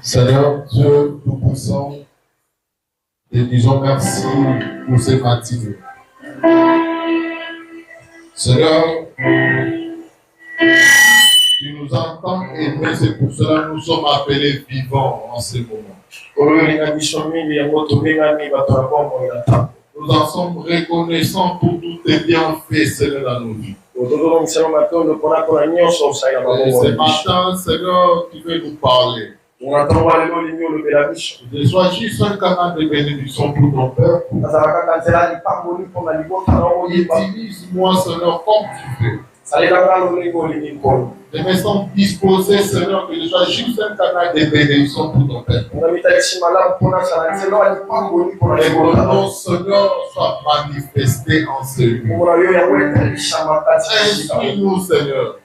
Seigneur Dieu Tout-Puissant, et disons merci pour ces matinées. Seigneur, tu nous entends aimer, c'est pour cela que nous sommes appelés vivants en ce moment. Nous en sommes reconnaissants pour tous tes bienfaits, Seigneur, dans nos vies. Et ce matin, Seigneur, tu veux nous parler. Je sois juste un canal de bénédiction pour ton peuple. Utilise-moi, Seigneur, comme tu veux. Je me sens disposé, Seigneur, que je sois juste un canal de bénédiction pour ton peuple. Et que ton Seigneur soit manifesté en ce lieu. Instruis-nous, Seigneur.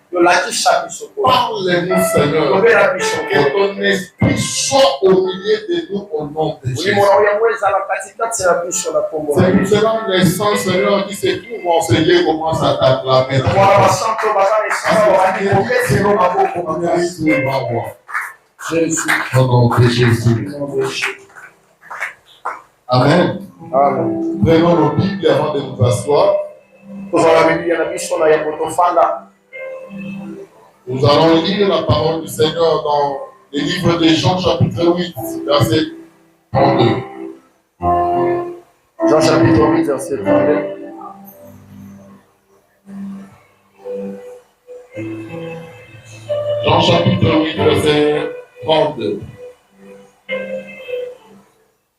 Parle-nous, Seigneur. Que ton esprit soit au milieu de nous au nom de Jésus. C'est pour cela que les saints, Seigneur, qui se trouvent en Seigneur commencent à t'acclamer. Au nom de Jésus. Amen. Prenons nos Bibles avant de nous asseoir. Nous allons lire la parole du Seigneur dans le livre de Jean chapitre 8, verset 32. Jean chapitre 8, verset 32. Jean chapitre 8, verset 32.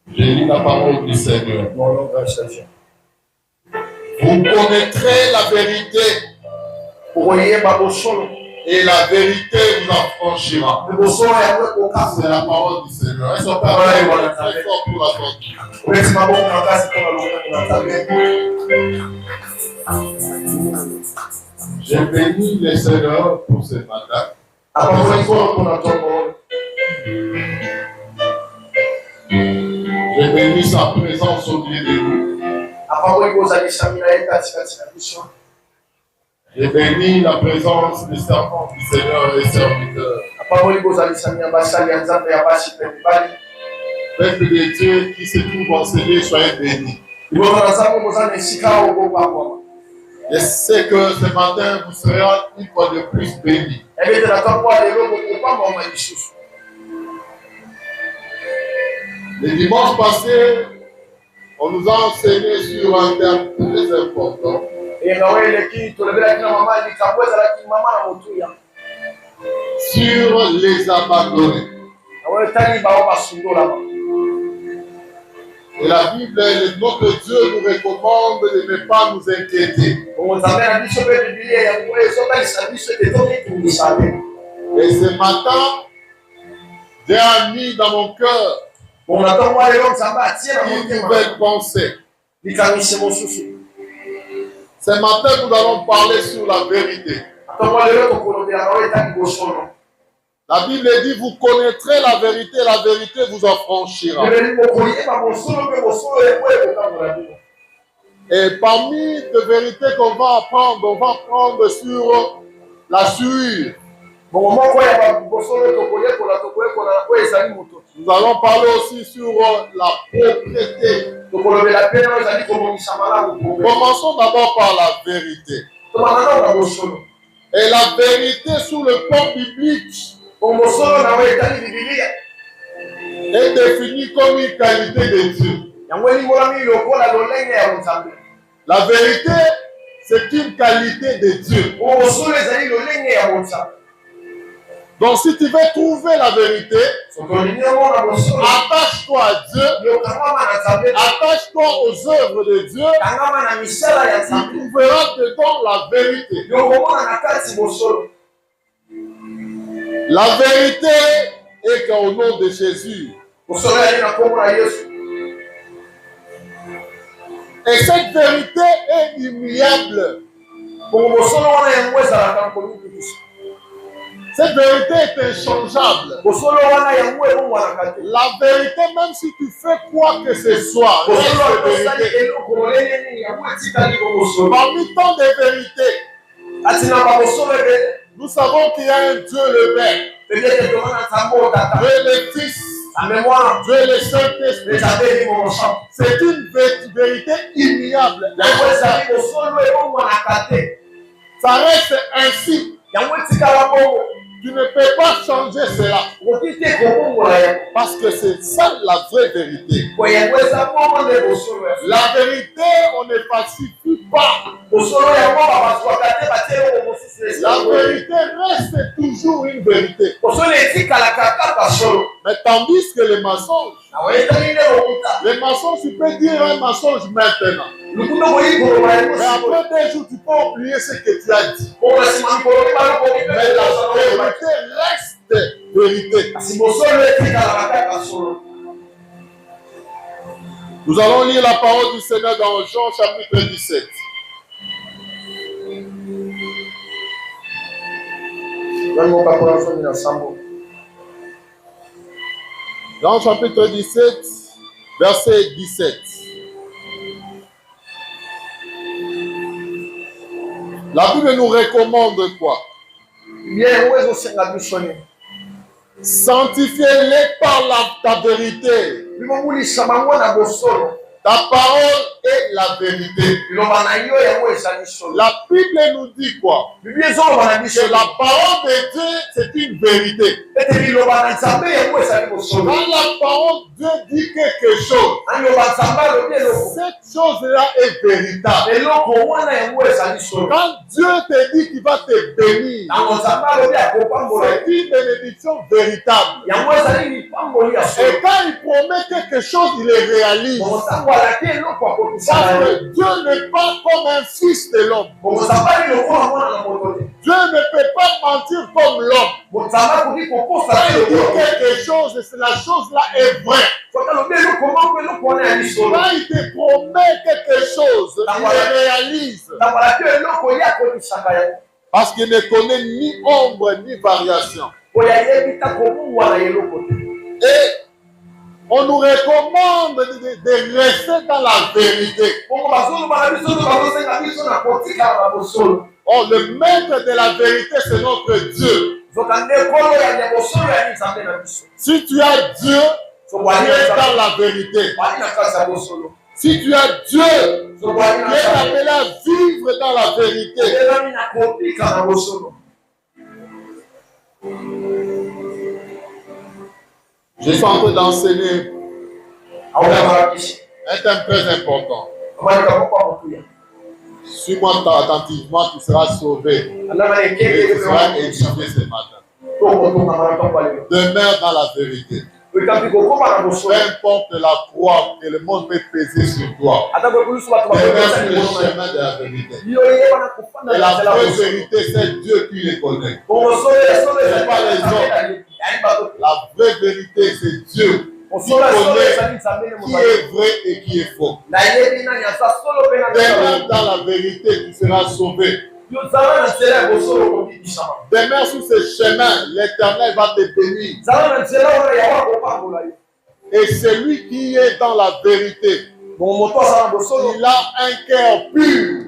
Je lis la parole du Seigneur. Vous connaîtrez la vérité. Et la vérité vous affranchira. C'est la parole du Seigneur. Est-ce qu'on peut très fort pour la sortie? Je bénis le Seigneur pour ce matin. Je bénis sa présence au milieu de nous. Je bénis la présence des servants du Seigneur et des serviteurs. Peuple de Dieu qui se trouve enseigné, soyez bénis. Je sais que ce matin, vous serez une fois de plus bénis. Le dimanche passé, on nous a enseigné sur un thème très important. Sur les abandonnés. Et la Bible, notre Dieu nous recommande de ne pas nous inquiéter. Et ce matin, Dieu a mis dans mon cœur une nouvelle pensée. Ce matin, nous allons parler sur la vérité. La Bible dit, vous connaîtrez la vérité vous affranchira. Et parmi les vérités qu'on va apprendre, on va apprendre sur la sueur. Nous allons parler aussi sur la propriété. Commençons d'abord par la vérité. Et la vérité sous le plan biblique est définie comme une qualité de Dieu. La vérité, c'est une qualité de Dieu. Donc si tu veux trouver la vérité, attache-toi à Dieu, attache-toi aux œuvres de Dieu, tu trouveras dedans la vérité. La vérité est qu'au nom de Jésus. Et cette vérité est immuable. Cette vérité est inchangeable. La vérité, même si tu fais quoi que ce soit, parmi tant de vérités, Nous savons qu'il y a un Dieu le Père, Dieu le Fils, Dieu le Saint-Esprit. C'est une vérité immuable. Ça reste ainsi. Tu ne peux pas changer cela. Parce que c'est ça la vraie vérité. La vérité, on ne falsifie pas. La vérité reste toujours une vérité. Mais tandis que les mensonges, tu peux dire un mensonge maintenant. Mais après 2 jours, tu peux oublier ce que tu as dit. Mais la vérité reste vérité. Nous allons lire la parole du Seigneur dans Jean chapitre 17. Jean chapitre 17, verset 17. La Bible nous recommande quoi? Sanctifiez-les par ta vérité. Ta parole est la vérité. La Bible nous dit quoi? Que la parole de Dieu, c'est une vérité. Quand la parole de Dieu dit quelque chose, cette chose-là est véritable. Quand Dieu te dit qu'il va te bénir, c'est une bénédiction véritable. Et quand il promet quelque chose, il le réalise. Parce que Dieu n'est pas comme un fils de l'homme. Dieu ne peut pas mentir comme l'homme. Quand il dit quelque chose, et la chose-là est vraie. Quand il te promet quelque chose, il le réalise. Parce qu'il ne connaît ni ombre ni variation. Et on nous recommande de rester dans la vérité. Oh, le maître de la vérité, c'est notre Dieu. Si tu as Dieu, tu es dans la vérité. Si tu as Dieu, tu es appelé à vivre dans la vérité. Je suis en train d'enseigner un thème très important. Suis-moi attentivement, tu seras sauvé. Et tu seras édifié ce matin. Demeure dans la vérité. Peu importe la croix que le monde peut peser sur toi. Demeure sur le chemin de la vérité. Et la vraie vérité, c'est Dieu qui les connaît. Ce n'est pas les hommes. La vraie vérité, c'est Dieu qui connaît qui est vrai et qui est faux. Demeure dans la vérité, tu seras sauvé. Demeure sur ce chemin, l'Éternel va te bénir. Et celui qui est dans la vérité, il a un cœur pur.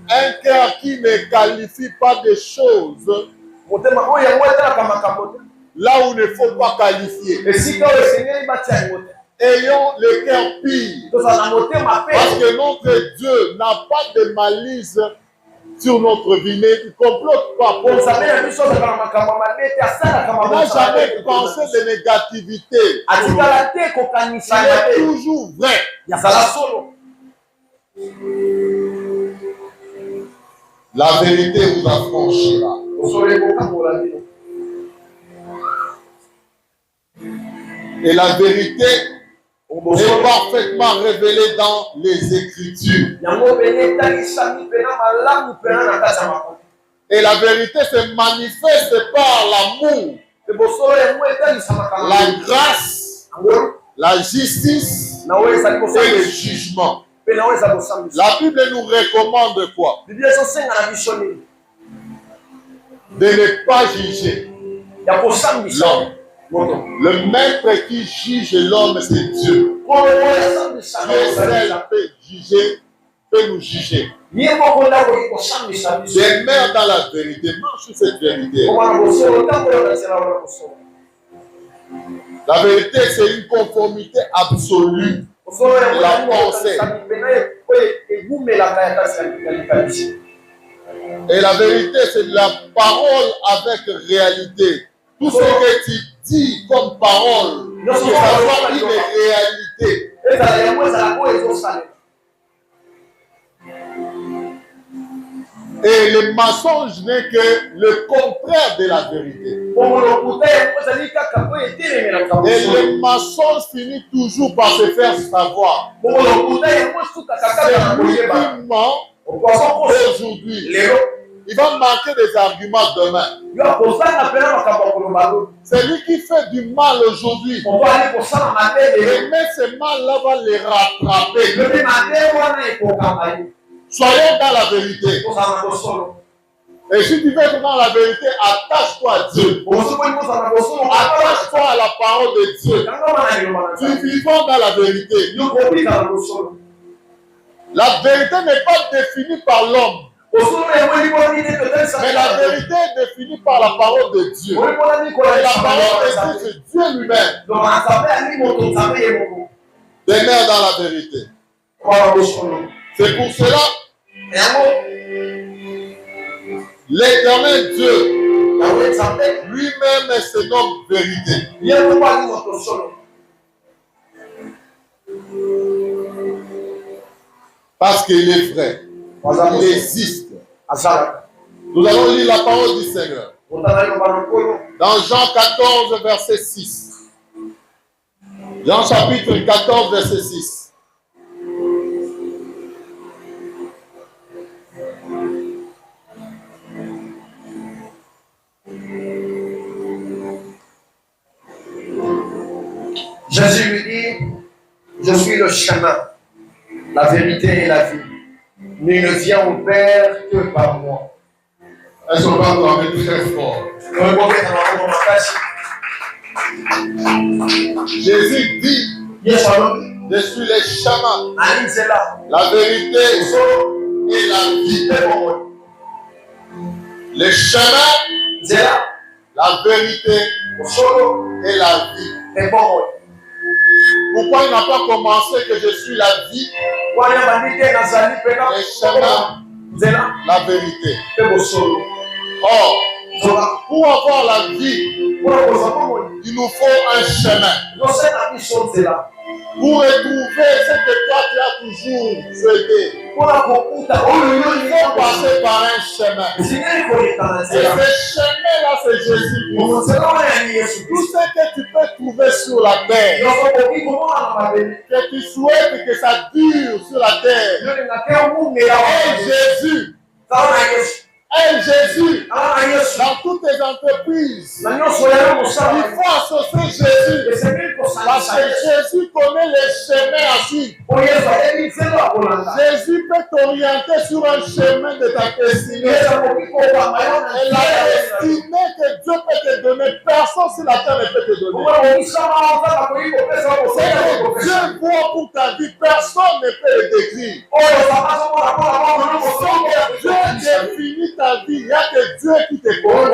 Un cœur qui ne qualifie pas des choses là où il ne faut pas qualifier. Ayons le cœur pur. Parce que notre Dieu n'a pas de malice sur notre vie, mais il ne complote pas. Il n'a jamais pensé de négativité. Il est toujours vrai. La vérité vous affranchira. Et la vérité est parfaitement révélée dans les Écritures. Et la vérité se manifeste par l'amour, la grâce, la justice et le jugement. La Bible nous recommande quoi? De ne pas juger l'homme. Le maître qui juge l'homme, c'est Dieu. Dieu seul peut nous juger. Demeure dans la vérité. Marche sur cette vérité. La vérité, c'est une conformité absolue. La pensée. Et la vérité, c'est de la parole avec réalité. Tout ce que tu dis comme parole, que ça soit une réalité. Et le mensonge n'est que le contraire de la vérité. Et le mensonge finit toujours par se faire savoir. Celui qui ment aujourd'hui, il va manquer des arguments demain. Celui qui fait du mal aujourd'hui, et même ce mal-là va les rattraper. Soyons dans la vérité. Et si tu veux être dans la vérité, attache-toi à Dieu. Attache-toi à la parole de Dieu. Tu vivons dans la vérité. La vérité n'est pas définie par l'homme. Mais la vérité est définie par la parole de Dieu. Et la parole de Dieu, c'est Dieu lui-même. Demeure dans la vérité. C'est pour cela, l'Éternel Dieu lui-même se nomme vérité. Parce qu'il est vrai. Il existe. Nous allons lire la parole du Seigneur. Dans Jean 14, verset 6. Jean chapitre 14, verset 6. Jésus lui dit, je suis le chemin, la vérité et la vie. Nul ne vient au Père que par moi. Est-ce qu'on va acclamer très fort? Jésus dit, je suis le chemin, la vérité et la vie. Le chemin, la vérité et la vie. Pourquoi il n'a pas commencé que je suis la vie, le chemin, la vérité? Or, pour avoir la vie, il nous faut un chemin. Pour retrouver ce que toi tu as toujours souhaité, il faut passer par un chemin. Et ce chemin-là, c'est Jésus. Tout ce que tu peux trouver sur la terre, que tu souhaites que ça dure sur la terre, et Jésus. Et Jésus, dans toutes tes entreprises, il faut associer Jésus. Parce que Jésus connaît les chemins à suivre. Jésus peut t'orienter sur un chemin de ta destinée. Et la destinée que Dieu peut te donner, personne sur la terre ne peut te donner. Ce que Dieu voit pour ta vie, personne ne peut le décrire. Ce que Dieu définit ta vie, il n'y a que Dieu qui te connaît.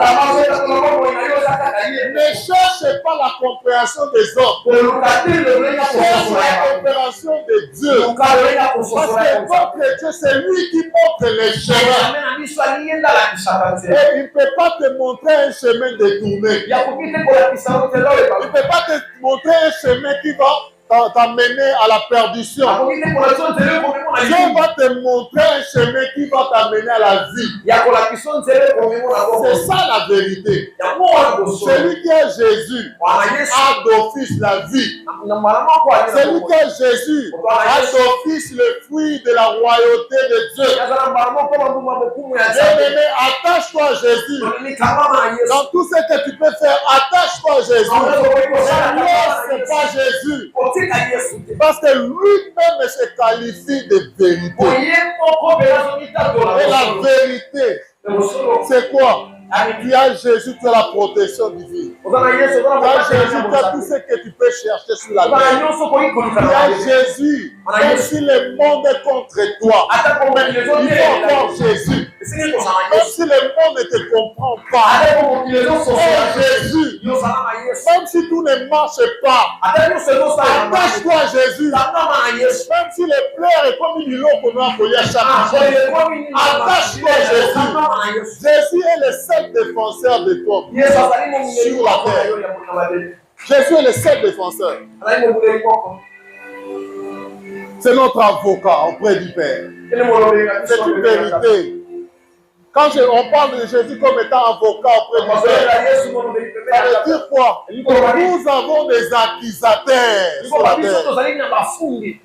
Ne cherche pas la compréhension des hommes. Cherche la compréhension de Dieu. Parce que votre Dieu, c'est lui qui montre les chemins. Et il ne peut pas te montrer un chemin détourné. Il ne peut pas te montrer un chemin qui va t'amener à la perdition. Dieu va te montrer un chemin qui va t'amener à la vie. C'est ça la vérité. Celui qui est Jésus a d'office la vie. Celui qui est Jésus a d'office le fruit de la royauté de Dieu. Bien-aimé, attache-toi à Jésus. Dans tout ce que tu peux faire, attache-toi à Jésus. Ne laisse pas Jésus. Parce que lui-même se qualifie de vérité. Et la vérité, c'est quoi? Tu as Jésus, tu as la protection divine. Tu as Jésus, tu as tout ce que tu peux chercher sur la terre. Tu as Jésus, même si le monde est contre toi, il faut encore Jésus. Même si le monde ne te comprend pas, oh Jésus, même si tout ne marche pas, attache-toi à Jésus. Même si les pleurs est comme une lot qu'on a collé à chaque jour, attache-toi à Jésus. Jésus est le seul défenseur de toi sur la terre. Jésus est le seul défenseur. C'est notre avocat auprès du Père. C'est une vérité. Quand on parle de Jésus comme étant avocat auprès du Père, ça veut dire quoi? Nous avons des accusateurs sur la terre.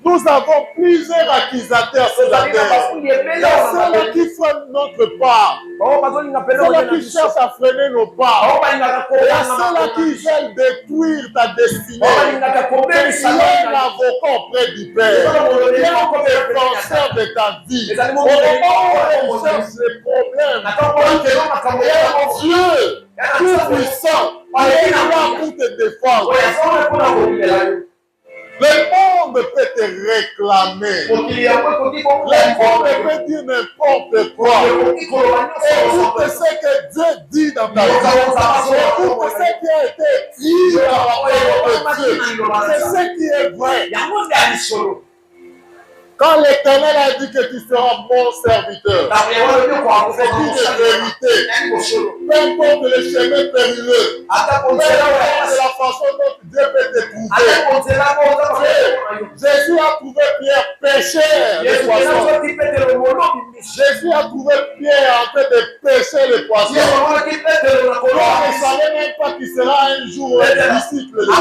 Nous avons plusieurs accusateurs sur la terre. Il y a ceux-là qui freinent notre pas. Ceux-là qui cherchent à freiner nos pas. Il y a ceux-là qui veulent détruire ta destinée. Il y a un avocat auprès du Père. Il y a un défenseur de ta vie. Au moment où on cherche les problèmes, il y a un Dieu tout-puissant qui est là pour te défendre. Le monde peut te réclamer. Le monde peut dire n'importe quoi. Écoute ce que Dieu dit dans ta vie. Écoute ce qui a été dit dans la parole de Dieu. C'est ce qui est vrai. Quand l'Éternel a dit que tu seras mon serviteur, c'est une vérité. Peu importe le chemin périlleux, peu importe la façon dont Dieu peut te trouver. Jésus a trouvé Pierre pêcheur de poissons. Jésus a trouvé Pierre en train de pêcher les poissons. Pierre ne savait même pas qu'il sera un jour un disciple de Dieu.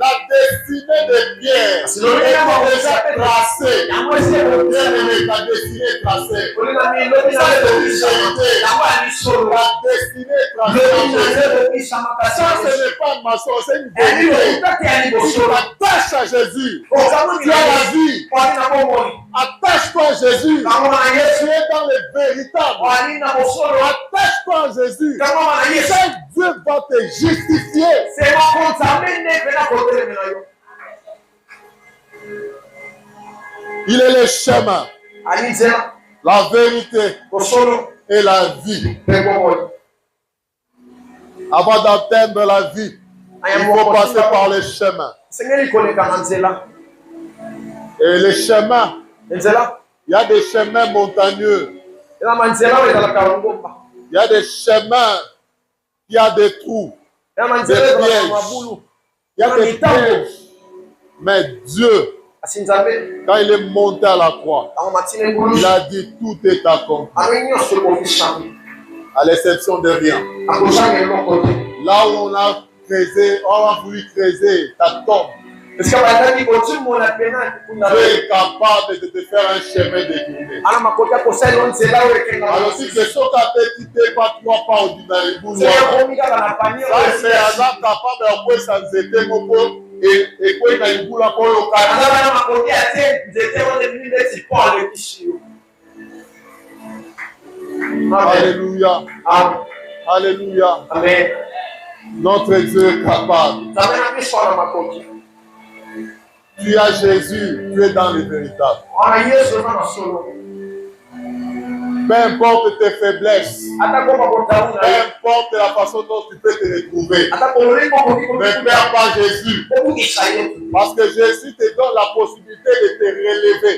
La destinée de Pierre est déjà tracée. Bien aimé, ta destinée est tracée. Ça, c'est une vérité. La destinée est tracée. Ça, ce n'est pas un maçon, c'est une vérité. Si tu t'attaches à Jésus, tu as la vie. Attache-toi à Jésus. Tu es dans le véritable. Attache-toi à Jésus. Seul Dieu va te justifier. Il est le chemin, la vérité et la vie. Avant d'atteindre la vie, il faut passer par le chemin. Et les chemins, il y a des chemins montagneux. Il y a des chemins qui ont des trous, des pièges. Il y a des pièges. Mais Dieu, quand il est monté à la croix, il a dit tout est accompli. À l'exception de rien. Là où on a creusé, on a voulu creuser ta tombe. Dieu est capable de te faire un chemin détourné. Alors si que ce que tu n'es pas trois pas au dîner, c'est hasard capable de jouer sans été moko et quoi il a une boule à quoi Alléluia. Alléluia. Amen. Notre Dieu est capable. Tu as Jésus, tu es dans le véritable. Peu importe tes faiblesses, peu importe la façon dont tu peux te retrouver, ne perds pas Jésus. Parce que Jésus te donne la possibilité de te relever.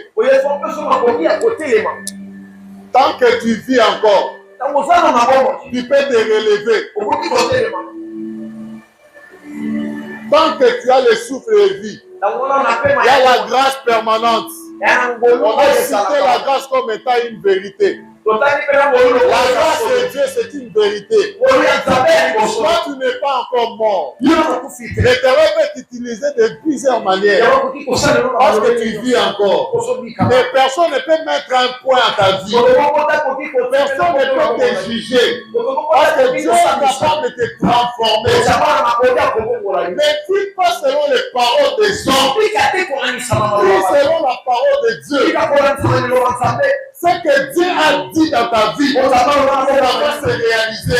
Tant que tu vis encore, tu peux te relever. Tant que tu as le souffle de vie, il y a la grâce permanente. On a cité la grâce comme étant une vérité. La grâce de Dieu Dieu, c'est une vérité. Toi, tu n'es pas encore mort. L'Éternel peut t'utiliser de plusieurs manières. Parce que tu vis encore. Mais personne ne peut mettre un point à ta vie. Personne ne peut te juger. Parce que Dieu est capable de te transformer. Ne dis pas selon les paroles des hommes. Dis selon la parole de Dieu. Ce que Dieu a dit dans ta vie, ça va se réaliser.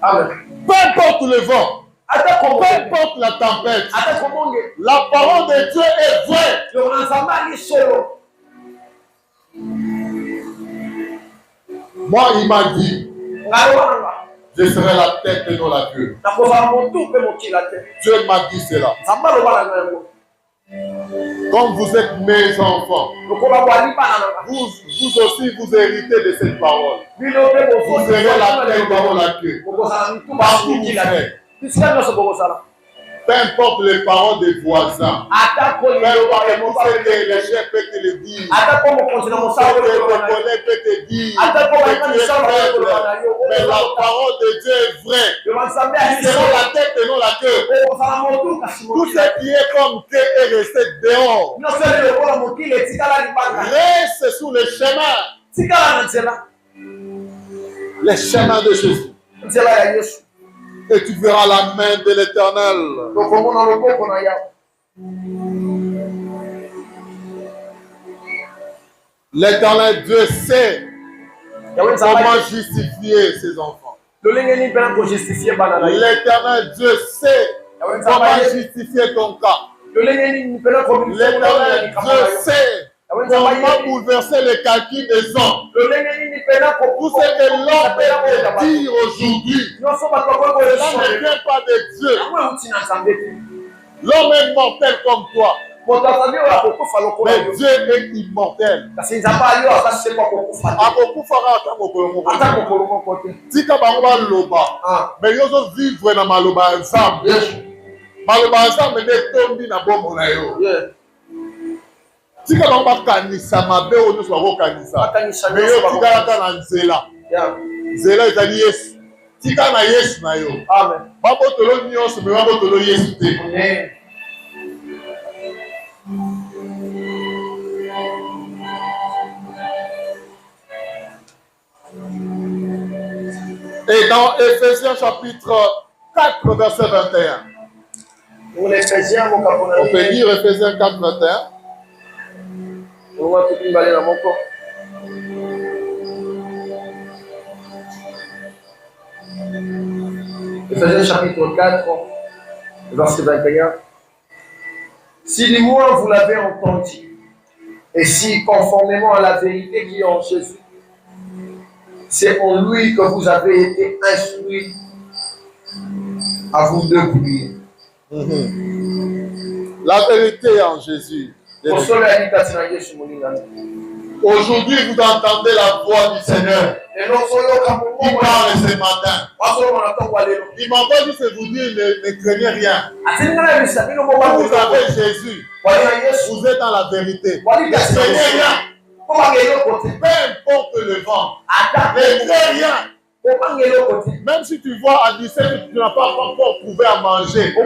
Amen. Peu importe le vent, peu importe la tempête, la parole de Dieu est vraie. Moi, il m'a dit, je serai la tête et non la queue. Dieu m'a dit cela. Comme vous êtes mes enfants, vous aussi vous héritez de cette parole. Vous serez la tête et non la queue. Partout où vous êtes. Peu importe les paroles des voisins, peu importe ce que les chefs peuvent te le dire, ce que tes collègues peuvent te dire, que tu es faible, mais la parole de Dieu est vraie. Ils seront la tête et non la queue. Tout ce qui est comme queue est resté dehors. Reste sur le chemin. Les chemins de Jésus. Et tu verras la main de l'Éternel. L'Éternel Dieu sait comment justifier ses enfants. L'Éternel Dieu sait comment justifier ton cas. L'Éternel Dieu sait comment bouleverser les calculs des hommes. Tout ce que l'homme peut dire aujourd'hui, cela ne vient pas de Dieu. L'homme est mortel comme toi. Mais Dieu est immortel. Tika bango loba, mais yozo vivre na maloba ensemble. Maloba ensemble de tombi na bombo na yo. Tika bango bakanisa mabe oyo so bakokanisa. Mais yo tika kaka na nzela. Nzela ezali Yesu. Tika na Yesu na yo. Amen. Babotolo nyonso mais babotolo Yesu te. Amen. Et dans Éphésiens chapitre 4, verset 21. On peut lire Éphésiens 4, 21. Éphésiens chapitre 4, verset 21. Si du moins vous l'avez entendu, et si conformément à la vérité qui est en Jésus, c'est en lui que vous avez été instruits à vous débrouiller. La vérité est en Jésus. Aujourd'hui, vous entendez la voix du Seigneur. Il parle ce matin. Il m'envoie juste vous dire ne craignez rien. Vous avez Jésus. Vous êtes dans la vérité. Ne craignez rien. Peu importe le vent. Ne craignez rien. Même si tu vois à 17 que tu n'as pas encore trouvé à manger, il y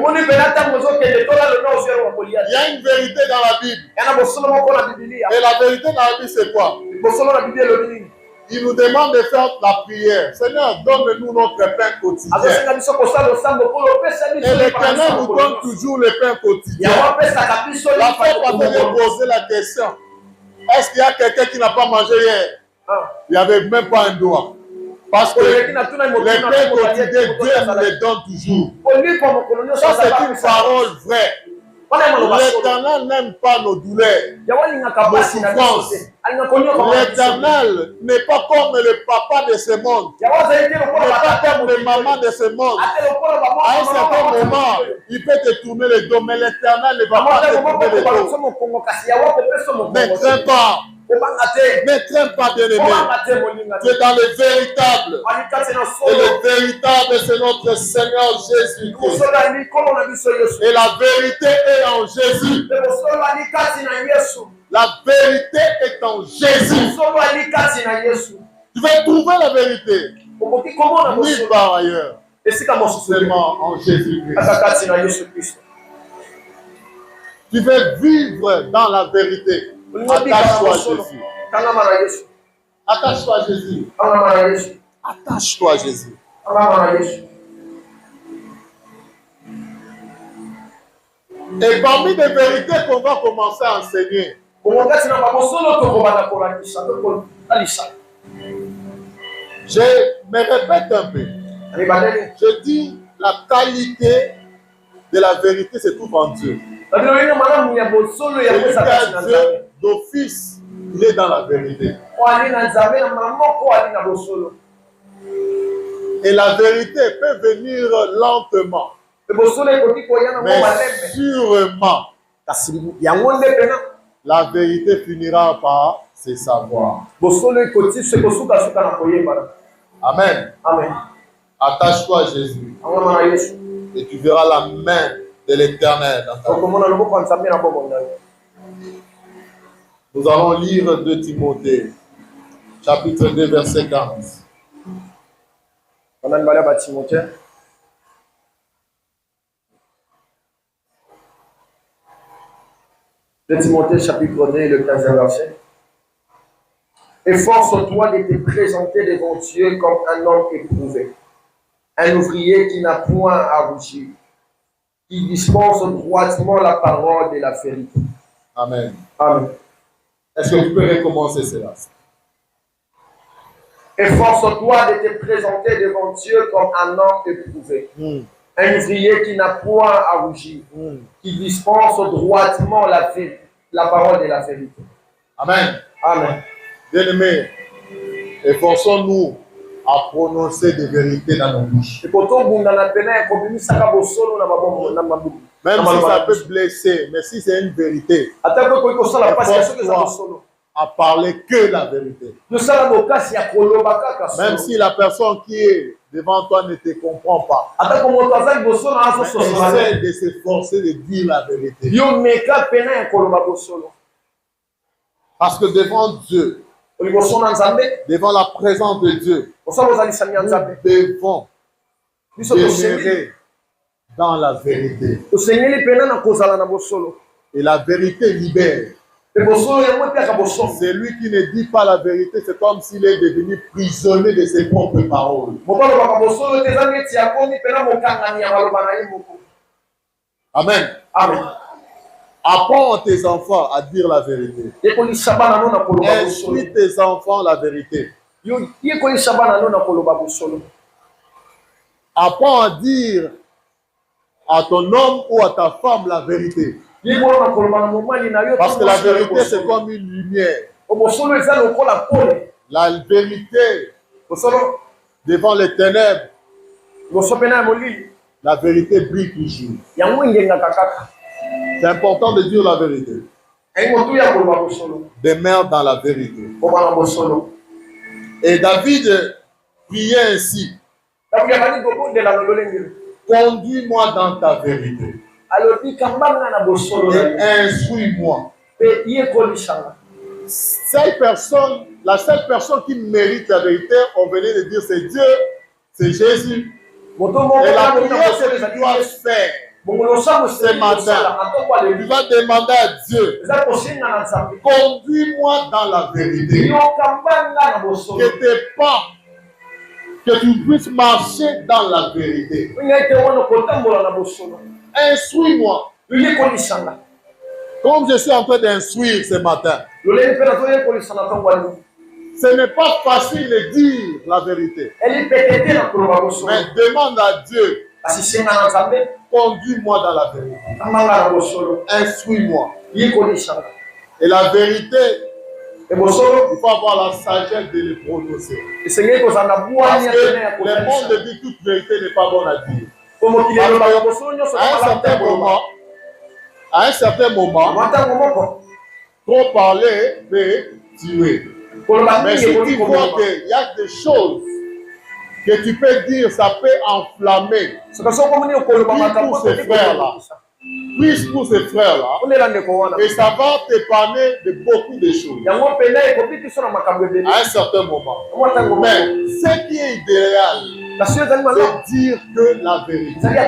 a une vérité dans la Bible. Et la vérité dans la Bible, c'est quoi? Il nous demande de faire la prière. Seigneur, donne-nous notre pain quotidien. Et l'Éternel nous donne toujours le pain quotidien. La fois passée, j'ai posé la question. Est-ce qu'il y a quelqu'un qui n'a pas mangé hier? Il n'y avait même pas un doigt. Parce que les pains quotidiens, Dieu nous les donne toujours. Ça, c'est une parole vraie. L'Éternel n'aime pas nos douleurs, nos souffrances. L'Éternel n'est pas comme le papa de ce monde. Il n'est pas comme le maman de ce monde. À un certain moment, il peut te tourner le dos, mais l'Éternel ne va pas te tourner le dos. Ne crains pas. Ne crains pas, bien-aimé. Tu es dans le véritable. Et le véritable, c'est notre Seigneur Jésus-Christ. Et la vérité est en Jésus. La vérité est en Jésus. Tu vas trouver la vérité nulle part ailleurs, seulement en Jésus-Christ. Tu veux vivre dans la vérité. Attache-toi à Jésus. Attache-toi à Jésus. Attache-toi à Jésus. Et parmi les vérités qu'on va commencer à enseigner, je me répète un peu. Je dis la qualité de la vérité se trouve en Dieu. Celui qui a Dieu d'office, il est dans la vérité. Et la vérité peut venir lentement, mais sûrement, la vérité finira par se savoir. Amen. Attache-toi à Jésus et tu verras la main de l'Éternel. Nous allons lire 2 Timothée, chapitre 2, verset 15. De Timothée, chapitre 2, le 15e verset. Efforce-toi de te présenter devant Dieu comme un homme éprouvé, un ouvrier qui n'a point à rougir, qui dispense droitement la parole de la vérité. Amen. Amen. Est-ce que tu peux recommencer cela? Efforce-toi de te présenter devant Dieu comme un homme éprouvé. Un ouvrier qui n'a point à rougir, qui dispense droitement la parole de la vérité. Amen. Amen. Bien-aimés, efforçons-nous à prononcer des vérités dans nos bouches. Même si ça peut blesser, mais si c'est une vérité, efforce-toi à parler que la vérité. Même si la personne qui est devant toi ne te comprend pas, essaie de s'efforcer de dire la vérité. Parce que devant Dieu, devant la présence de Dieu, nous devons demeurer dans la vérité. Et la vérité libère. Celui qui ne dit pas la vérité, c'est comme s'il est devenu prisonnier de ses propres paroles. Amen. Amen. Apprends tes enfants à dire la vérité. Instruis tes enfants la vérité. Apprends à dire à ton homme ou à ta femme la vérité. Parce que la vérité, c'est comme une lumière. La vérité, devant les ténèbres, la vérité brille toujours. C'est important de dire la vérité. Demeure dans la vérité. Et David priait ainsi: conduis-moi dans ta vérité. Et instruis-moi. La seule personne qui mérite la vérité, on venait de dire, c'est Dieu, c'est Jésus. Et la prière que tu dois faire ce matin, tu vas demander à Dieu: conduis-moi dans la vérité. Que tes pas, que tu puisses marcher dans la vérité. Instruis-moi. Comme je suis en train d'instruire ce matin. Ce n'est pas facile de dire la vérité. Mais demande à Dieu: conduis-moi dans la vérité. Instruis-moi. Et la vérité, il faut avoir la sagesse de le prononcer. Parce que le monde dit toute vérité n'est pas bonne à dire. À un certain moment, trop parler peut tuer. Mais si tu vois qu'il y a des choses que tu peux dire, ça peut enflammer. Dis pour ces frères-là: Puisse pour ces frères-là. Et ça va t'épargner de beaucoup de choses. À un certain moment. Mais ce qui est idéal, c'est dire que la vérité.